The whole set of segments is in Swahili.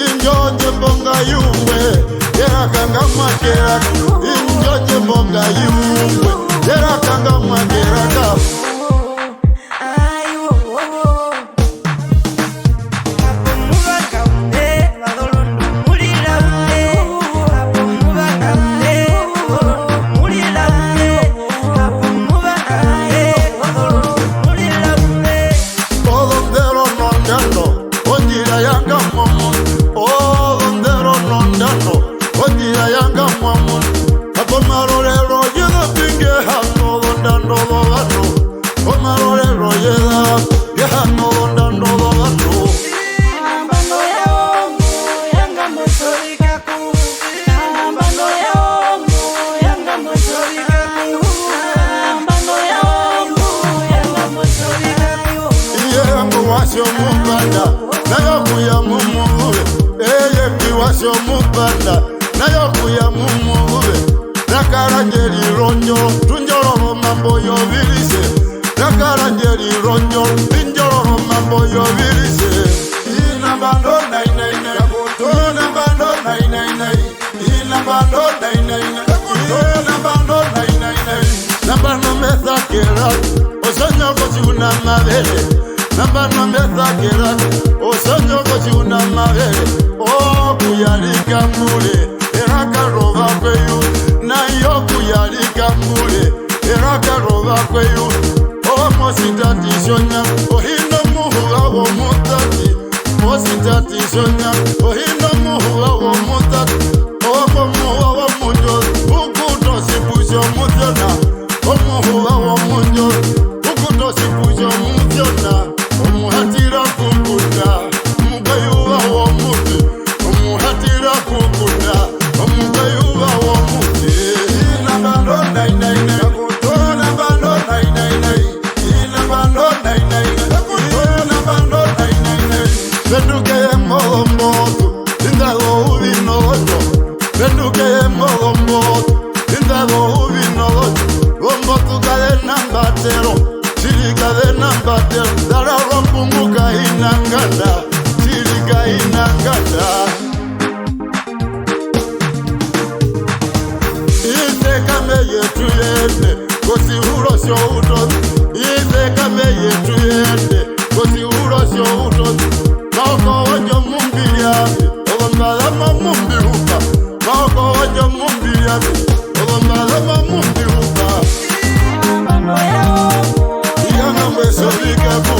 Injonje mbonga yumwe yerakanga makera injonje mbonga yumwe yerakanga makera ka Mupanda nayo kuya mumube nakarangeri ronyo tunjoro mambo yo virise nakarangeri ronyo tunjoro mambo yo virise ina bando nai nai nai na bando nai nai nai ina bando nai nai nai na bando nai nai nai na bando mezakera osonyo kochuna mabele na bando mezakera osonyo kochuna mabele oh kuyalika mule eraka roba kweyu na yo kuyalika mule eraka roba kweyu oh mositati sonya ohindo muhuwa wo mutati mositati sonya ohindo muhuwa wo mutati oh muhuwa wo munjo ukuto sipusho mutona oh muhuwa wo munjo ukuto sipusho mutona omuhatira kukuta mugayuwa wo mutu omuhatira kukuta omugayuwa wo mutu ina bando nai nai nai na bando nai nai nai ina bando nai nai nai na bando nai nai nai benduke molombotu indalo ubinojo benduke molombotu indalo ubinojo lombotu kale nambatero chirikale nambatero dara rompumuka inanganda chirika inanganda kame yetu yende kosi urosho utos ite kame yetu yende kosi urosho utos maoko wajo mumbi yabi obambala mumbi huka maoko wajo mumbi yabi obambala mumbi huka yanga mweso vikaku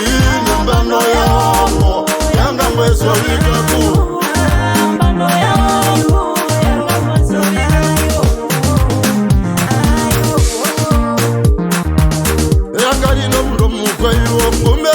inambano yamo yanga mweso vikaku Mumbe